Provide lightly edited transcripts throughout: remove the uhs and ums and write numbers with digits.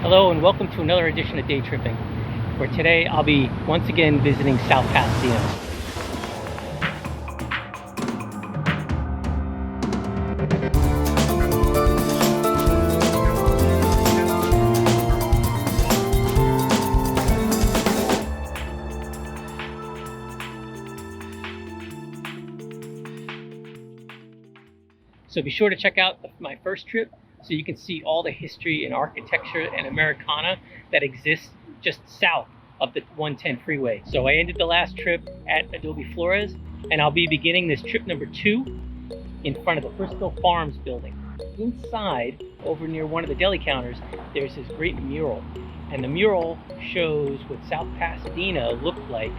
Hello and welcome to another edition of Day Tripping, where today I'll be once again visiting South Pasadena. So be sure to check out my first trip so you can see all the history and architecture and Americana that exists just south of the 110 freeway. So I ended the last trip at Adobe Flores, and I'll be beginning this trip number 2 in front of the Frisco Farms building. Inside, over near one of the deli counters, there's this great mural. And the mural shows what South Pasadena looked like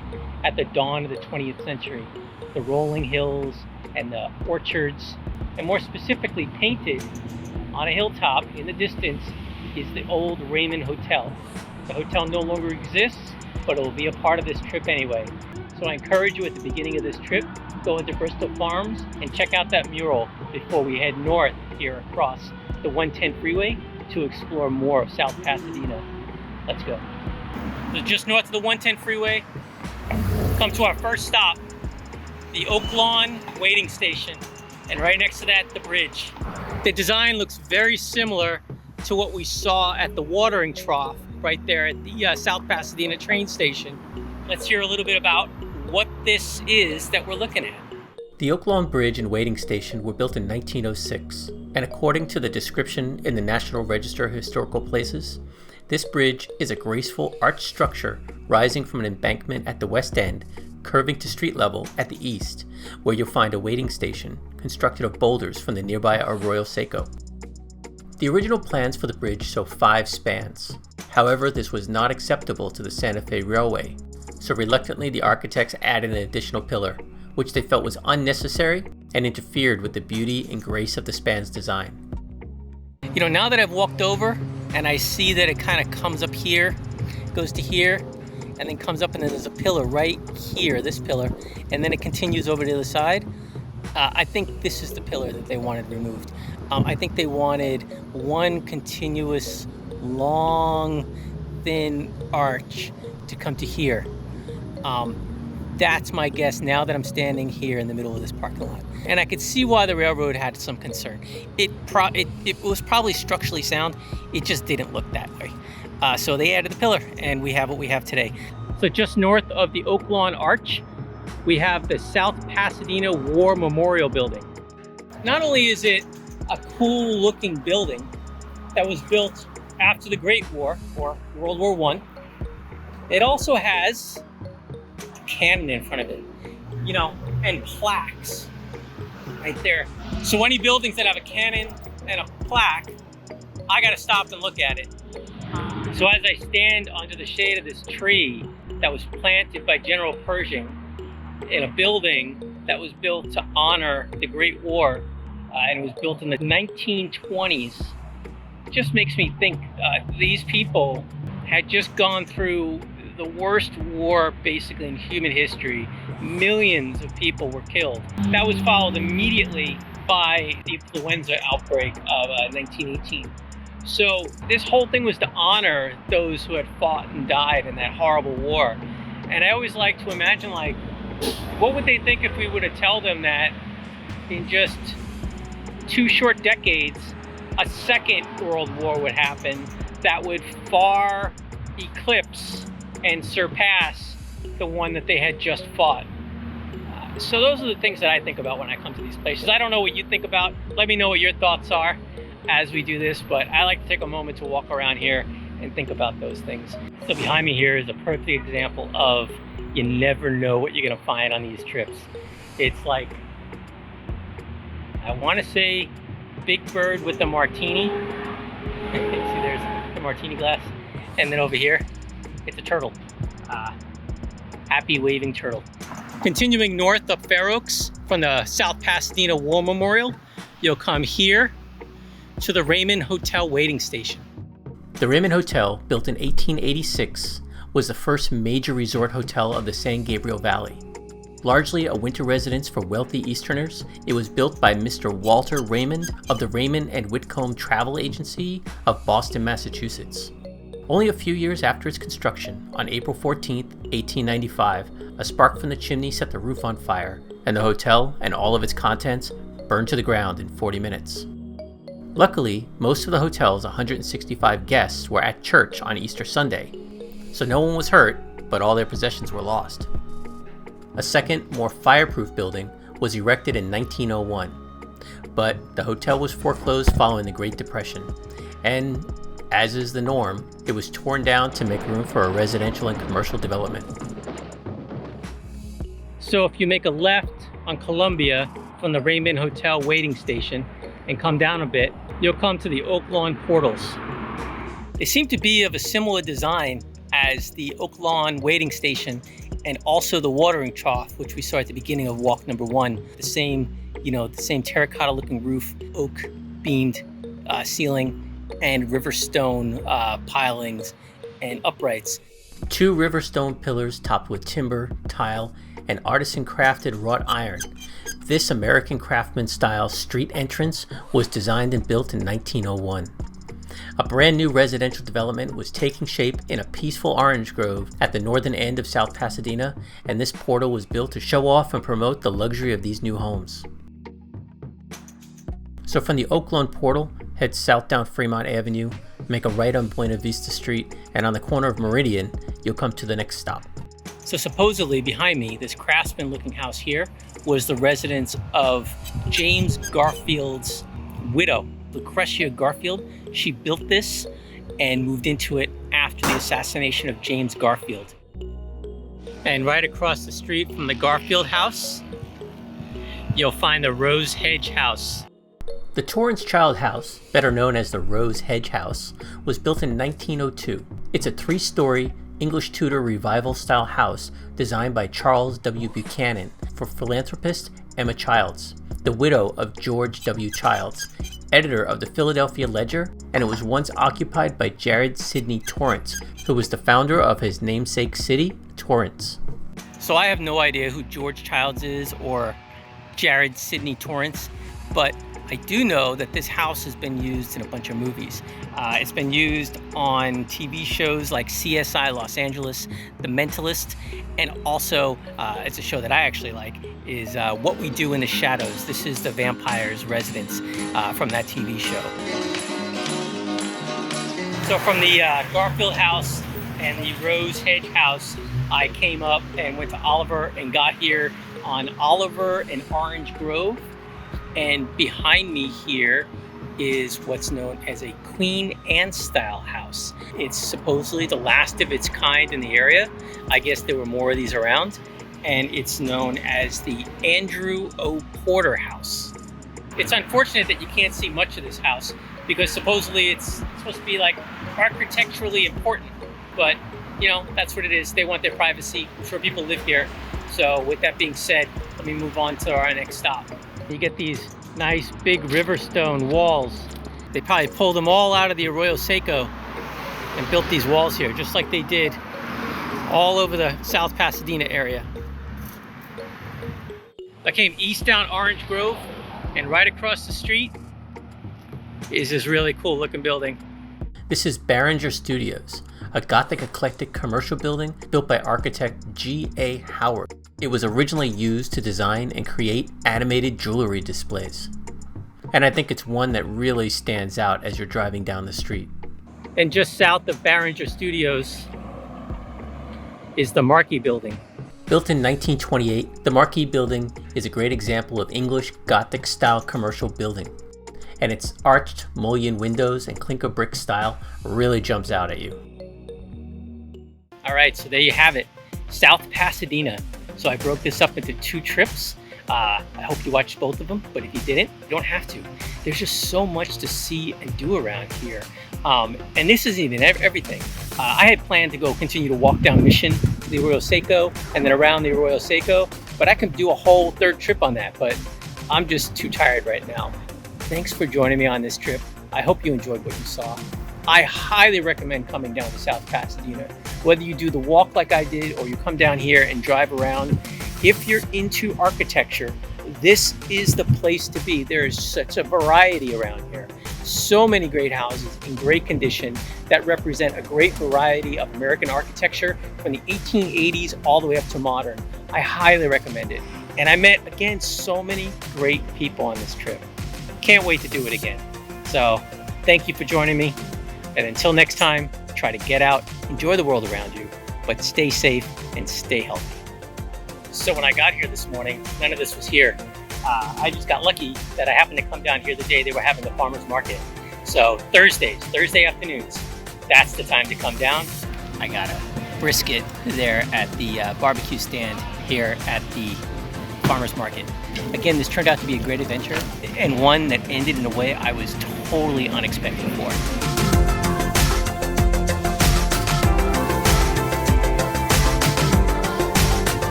at the dawn of the 20th century. The rolling hills and the orchards, and more specifically painted on a hilltop in the distance is the old Raymond Hotel. The hotel no longer exists, but it will be a part of this trip anyway. So I encourage you at the beginning of this trip, go into Bristol Farms and check out that mural before we head north here across the 110 freeway to explore more of South Pasadena. Let's go. So just north of the 110 freeway, come to our first stop, the Oaklawn waiting station. And right next to that, the bridge. The design looks very similar to what we saw at the watering trough right there at the South Pasadena train station. Let's hear a little bit about what this is that we're looking at. The Oaklawn Bridge and waiting station were built in 1906, and according to the description in the National Register of Historical Places, this bridge is a graceful arched structure rising from an embankment at the west end, curving to street level at the east, where you'll find a waiting station constructed of boulders from the nearby Arroyo Seco. The original plans for the bridge show 5 spans. However, this was not acceptable to the Santa Fe Railway, so reluctantly the architects added an additional pillar, which they felt was unnecessary and interfered with the beauty and grace of the span's design. You know, now that I've walked over and I see that it kind of comes up here, goes to here, and then comes up and then there's a pillar right here, this pillar, and then it continues over to the other side. I think this is the pillar that they wanted removed. I think they wanted one continuous, long, thin arch to come to here. That's my guess now that I'm standing here in the middle of this parking lot. And I could see why the railroad had some concern. It was probably structurally sound, it just didn't look that way. So they added the pillar, and we have what we have today. So just north of the Oaklawn Arch, we have the South Pasadena War Memorial Building. Not only is it a cool looking building that was built after the Great War, or World War I, it also has a cannon in front of it, you know, and plaques right there. So any buildings that have a cannon and a plaque, I gotta stop and look at it. So as I stand under the shade of this tree that was planted by General Pershing in a building that was built to honor the Great War, and it was built in the 1920s, it just makes me think these people had just gone through the worst war basically in human history. Millions of people were killed. That was followed immediately by the influenza outbreak of 1918. So this whole thing was to honor those who had fought and died in that horrible war. And I always like to imagine, like, what would they think if we were to tell them that in just 2 short decades, a second world war would happen that would far eclipse and surpass the one that they had just fought. So those are the things that I think about when I come to these places. I don't know what you think about. Let me know what your thoughts are as we do this, but I like to take a moment to walk around here and think about those things. So behind me here is a perfect example of you never know what you're gonna find on these trips. It's like, I wanna say Big Bird with the martini. See, there's the martini glass. And then over here, it's a turtle. Happy waving turtle. Continuing north up Fair Oaks from the South Pasadena War Memorial, you'll come here to the Raymond Hotel waiting station. The Raymond Hotel, built in 1886, was the first major resort hotel of the San Gabriel Valley. Largely a winter residence for wealthy Easterners, it was built by Mr. Walter Raymond of the Raymond and Whitcomb Travel Agency of Boston, Massachusetts. Only a few years after its construction, on April 14, 1895, a spark from the chimney set the roof on fire, and the hotel and all of its contents burned to the ground in 40 minutes. Luckily, most of the hotel's 165 guests were at church on Easter Sunday, so no one was hurt, but all their possessions were lost. A second, more fireproof building was erected in 1901, but the hotel was foreclosed following the Great Depression, and as is the norm, it was torn down to make room for a residential and commercial development. So if you make a left on Columbia from the Raymond Hotel waiting station and come down a bit, you'll come to the Oaklawn Portals. They seem to be of a similar design as the Oaklawn waiting station and also the watering trough, which we saw at the beginning of walk number 1. The same terracotta looking roof, oak beamed ceiling, and river stone pilings and uprights. 2 river stone pillars topped with timber, tile, and artisan crafted wrought iron. This American craftsman style street entrance was designed and built in 1901. A brand new residential development was taking shape in a peaceful orange grove at the northern end of South Pasadena, and this portal was built to show off and promote the luxury of these new homes. So from the Oaklawn Portal, head south down Fremont Avenue, make a right on Buena Vista Street, and on the corner of Meridian, you'll come to the next stop. So supposedly behind me, this craftsman looking house here was the residence of James Garfield's widow, Lucretia Garfield. She built this and moved into it after the assassination of James Garfield. And right across the street from the Garfield House, you'll find the Rose Hedge House. The Torrence-Childs House, better known as the Rose Hedge House, was built in 1902. It's a 3-story English Tudor revival-style house designed by Charles W. Buchanan for philanthropist Emma Childs, the widow of George W. Childs, editor of the Philadelphia Ledger, and it was once occupied by Jared Sidney Torrance, who was the founder of his namesake city, Torrance. So I have no idea who George Childs is or Jared Sidney Torrance, but I do know that this house has been used in a bunch of movies. It's been used on TV shows like CSI Los Angeles, The Mentalist, and also it's a show that I actually like, is What We Do in the Shadows. This is the vampire's residence from that TV show. So from the Garfield House and the Rose Hedge House, I came up and went to Oliver and got here on Oliver and Orange Grove. And behind me here is what's known as a Queen Anne style house. It's supposedly the last of its kind in the area. I guess there were more of these around. And it's known as the Andrew O. Porter House. It's unfortunate that you can't see much of this house because supposedly it's supposed to be like architecturally important. But you know, that's what it is. They want their privacy. I'm sure people live here. So with that being said, let me move on to our next stop. You get these nice big river stone walls. They probably pulled them all out of the Arroyo Seco and built these walls here, just like they did all over the South Pasadena area. I came east down Orange Grove, and right across the street is this really cool looking building. This is Baranger Studios, a Gothic eclectic commercial building built by architect G.A. Howard. It was originally used to design and create animated jewelry displays. And I think it's one that really stands out as you're driving down the street. And just south of Baranger Studios is the Markey Building. Built in 1928, the Markey Building is a great example of English Gothic style commercial building. And its arched mullion windows and clinker brick style really jumps out at you. All right, so there you have it, South Pasadena. So I broke this up into 2 trips. I hope you watched both of them, but if you didn't, you don't have to. There's just so much to see and do around here. And this isn't even everything. I had planned to go continue to walk down Mission to the Arroyo Seco and then around the Arroyo Seco, but I could do a whole 3rd trip on that, but I'm just too tired right now. Thanks for joining me on this trip. I hope you enjoyed what you saw. I highly recommend coming down to South Pasadena. Whether you do the walk like I did or you come down here and drive around, if you're into architecture, this is the place to be. There is such a variety around here. So many great houses in great condition that represent a great variety of American architecture from the 1880s all the way up to modern. I highly recommend it. And I met, again, so many great people on this trip. Can't wait to do it again. So thank you for joining me. And until next time, try to get out, enjoy the world around you, but stay safe and stay healthy. So when I got here this morning, none of this was here. I just got lucky that I happened to come down here the day they were having the farmer's market. So Thursday afternoons, that's the time to come down. I got a brisket there at the barbecue stand here at the farmer's market. Again, this turned out to be a great adventure and one that ended in a way I was totally unexpected for.